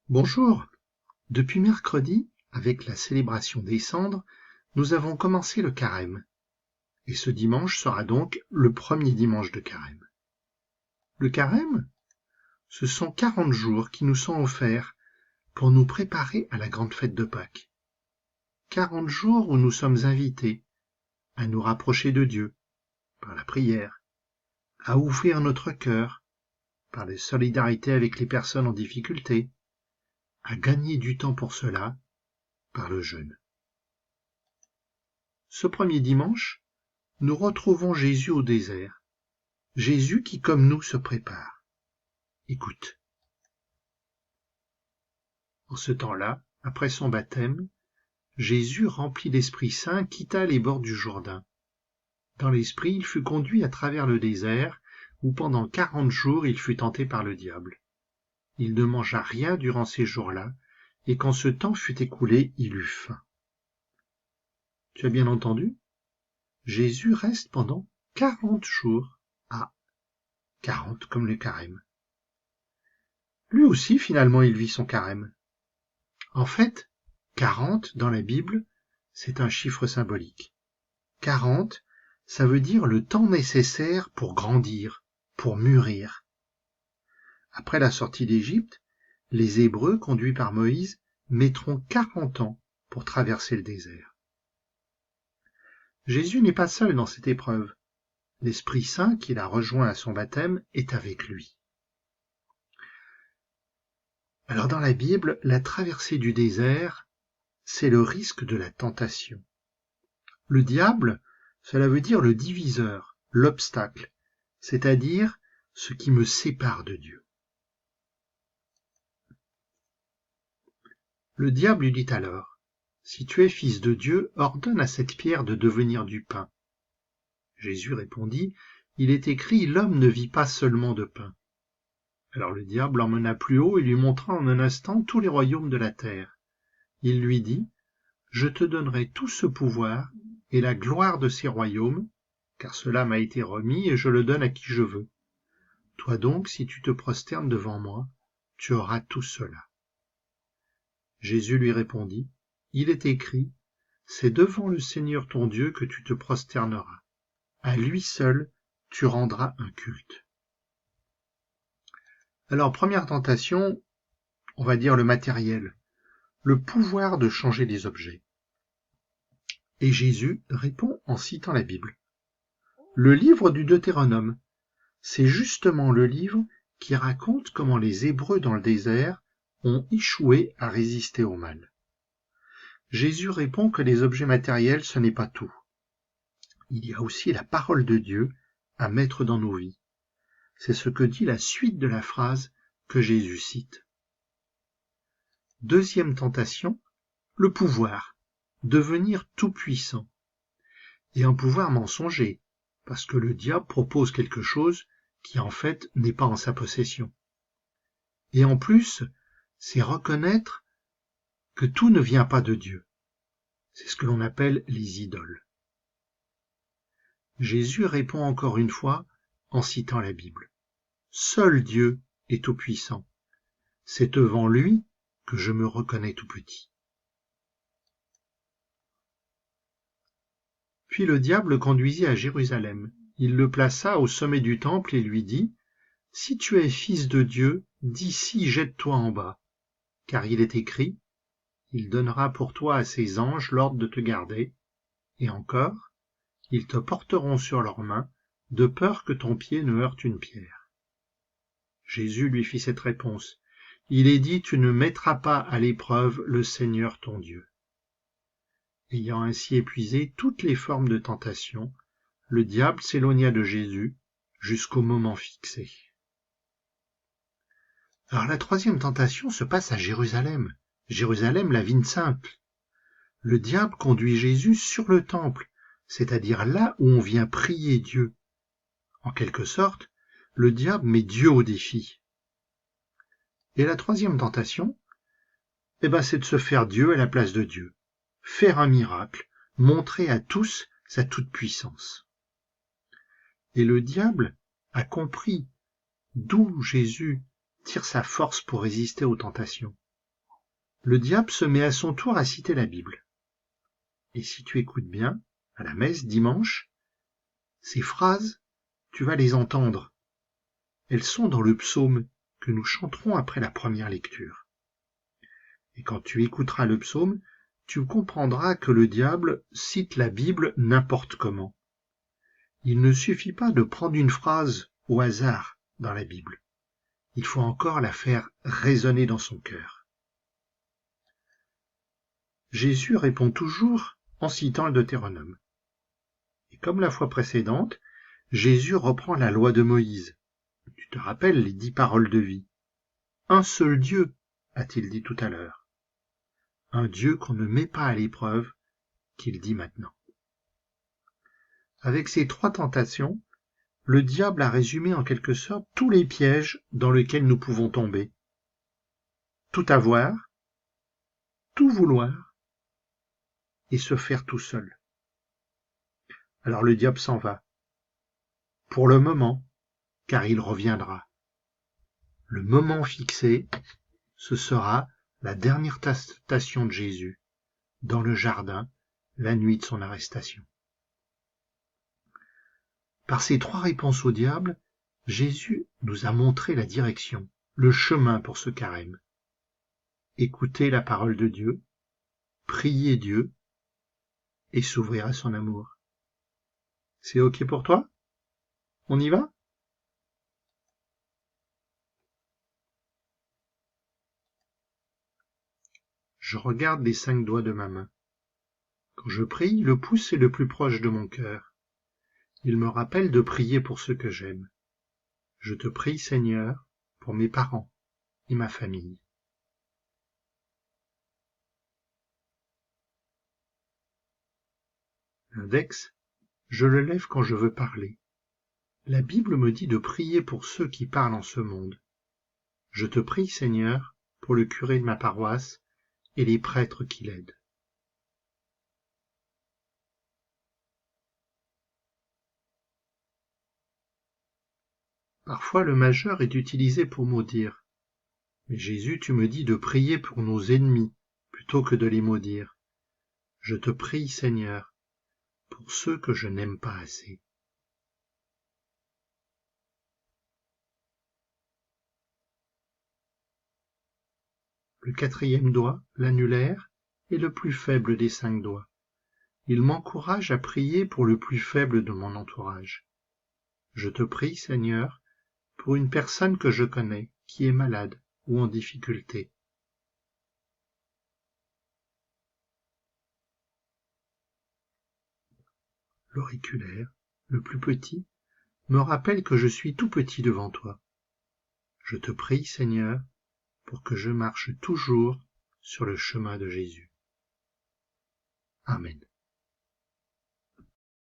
Bonjour. Depuis mercredi, avec la célébration des cendres, nous avons commencé le carême. Et ce dimanche sera donc le premier dimanche de carême. Le carême, ce sont 40 jours qui nous sont offerts pour nous préparer à la grande fête de Pâques. 40 jours où nous sommes invités à nous rapprocher de Dieu par la prière, à ouvrir notre cœur par la solidarité avec les personnes en difficulté, à gagner du temps pour cela par le jeûne. Ce premier dimanche, nous retrouvons Jésus au désert. Jésus qui, comme nous, se prépare. Écoute. En ce temps-là, après son baptême, Jésus, rempli d'Esprit Saint, quitta les bords du Jourdain. Dans l'Esprit, il fut conduit à travers le désert, où pendant 40 jours il fut tenté par le diable. Il ne mangea rien durant ces jours-là, et quand ce temps fut écoulé, il eut faim. Tu as bien entendu? Jésus reste pendant 40 jours. Ah, 40 comme le carême. Lui aussi, finalement, il vit son carême. En fait, 40 dans la Bible, c'est un chiffre symbolique. 40, ça veut dire le temps nécessaire pour grandir, pour mûrir. Après la sortie d'Égypte, les Hébreux, conduits par Moïse, mettront 40 ans pour traverser le désert. Jésus n'est pas seul dans cette épreuve. L'Esprit Saint, qui l'a rejoint à son baptême, est avec lui. Alors dans la Bible, la traversée du désert, c'est le risque de la tentation. Le diable, cela veut dire le diviseur, l'obstacle, c'est-à-dire ce qui me sépare de Dieu. Le diable lui dit alors, « Si tu es fils de Dieu, ordonne à cette pierre de devenir du pain. » Jésus répondit, « Il est écrit, l'homme ne vit pas seulement de pain. » Alors le diable l'emmena plus haut et lui montra en un instant tous les royaumes de la terre. Il lui dit, « Je te donnerai tout ce pouvoir et la gloire de ces royaumes, car cela m'a été remis et je le donne à qui je veux. Toi donc, si tu te prosternes devant moi, tu auras tout cela. » Jésus lui répondit, « Il est écrit, c'est devant le Seigneur ton Dieu que tu te prosterneras. À lui seul, tu rendras un culte. » Alors, première tentation, on va dire le matériel, le pouvoir de changer les objets. Et Jésus répond en citant la Bible. Le livre du Deutéronome, c'est justement le livre qui raconte comment les Hébreux dans le désert ont échoué à résister au mal. Jésus répond que les objets matériels, ce n'est pas tout. Il y a aussi la parole de Dieu à mettre dans nos vies. C'est ce que dit la suite de la phrase que Jésus cite. Deuxième tentation, le pouvoir, devenir tout-puissant. Et un pouvoir mensonger, parce que le diable propose quelque chose qui en fait n'est pas en sa possession. Et en plus, c'est reconnaître que tout ne vient pas de Dieu. C'est ce que l'on appelle les idoles. Jésus répond encore une fois en citant la Bible. Seul Dieu est tout-puissant. C'est devant lui que je me reconnais tout petit. Puis le diable le conduisit à Jérusalem. Il le plaça au sommet du temple et lui dit, « Si tu es fils de Dieu, d'ici jette-toi en bas, car il est écrit, il donnera pour toi à ses anges l'ordre de te garder, et encore, ils te porteront sur leurs mains, de peur que ton pied ne heurte une pierre. » Jésus lui fit cette réponse. Il est dit, tu ne mettras pas à l'épreuve le Seigneur ton Dieu. Ayant ainsi épuisé toutes les formes de tentation, le diable s'éloigna de Jésus jusqu'au moment fixé. Alors la troisième tentation se passe à Jérusalem. Jérusalem, la ville sainte. Le diable conduit Jésus sur le temple, c'est-à-dire là où on vient prier Dieu. En quelque sorte, le diable met Dieu au défi. Et la troisième tentation, c'est de se faire Dieu à la place de Dieu, faire un miracle, montrer à tous sa toute-puissance. Et le diable a compris d'où Jésus tire sa force pour résister aux tentations. le diable se met à son tour à citer la Bible. Et si tu écoutes bien, à la messe dimanche, ces phrases, tu vas les entendre. Elles sont dans le psaume que nous chanterons après la première lecture. Et quand tu écouteras le psaume, tu comprendras que le diable cite la Bible n'importe comment. Il ne suffit pas de prendre une phrase au hasard dans la Bible. Il faut encore la faire résonner dans son cœur. Jésus répond toujours en citant le Deutéronome. Et comme la fois précédente, Jésus reprend la loi de Moïse. Tu te rappelles les 10 paroles de vie. Un seul Dieu, a-t-il dit tout à l'heure. Un Dieu qu'on ne met pas à l'épreuve, qu'il dit maintenant. Avec ces 3 tentations, le diable a résumé en quelque sorte tous les pièges dans lesquels nous pouvons tomber. Tout avoir, tout vouloir, et se faire tout seul. Alors le diable s'en va. Pour le moment, car il reviendra. Le moment fixé, ce sera la dernière tentation de Jésus, dans le jardin, la nuit de son arrestation. Par ces 3 réponses au diable, Jésus nous a montré la direction, le chemin pour ce carême. Écouter la parole de Dieu, prier Dieu et s'ouvrir à son amour. C'est OK pour toi? On y va? Je regarde les 5 doigts de ma main. Quand je prie, le pouce est le plus proche de mon cœur. Il me rappelle de prier pour ceux que j'aime. Je te prie, Seigneur, pour mes parents et ma famille. L'index, je le lève quand je veux parler. La Bible me dit de prier pour ceux qui parlent en ce monde. Je te prie, Seigneur, pour le curé de ma paroisse et les prêtres qui l'aident. Parfois le majeur est utilisé pour maudire. Mais Jésus, tu me dis de prier pour nos ennemis plutôt que de les maudire. Je te prie, Seigneur, pour ceux que je n'aime pas assez. Le 4e doigt, l'annulaire, est le plus faible des 5 doigts. Il m'encourage à prier pour le plus faible de mon entourage. Je te prie, Seigneur, pour une personne que je connais, qui est malade ou en difficulté. L'auriculaire, le plus petit, me rappelle que je suis tout petit devant toi. Je te prie, Seigneur, pour que je marche toujours sur le chemin de Jésus. Amen.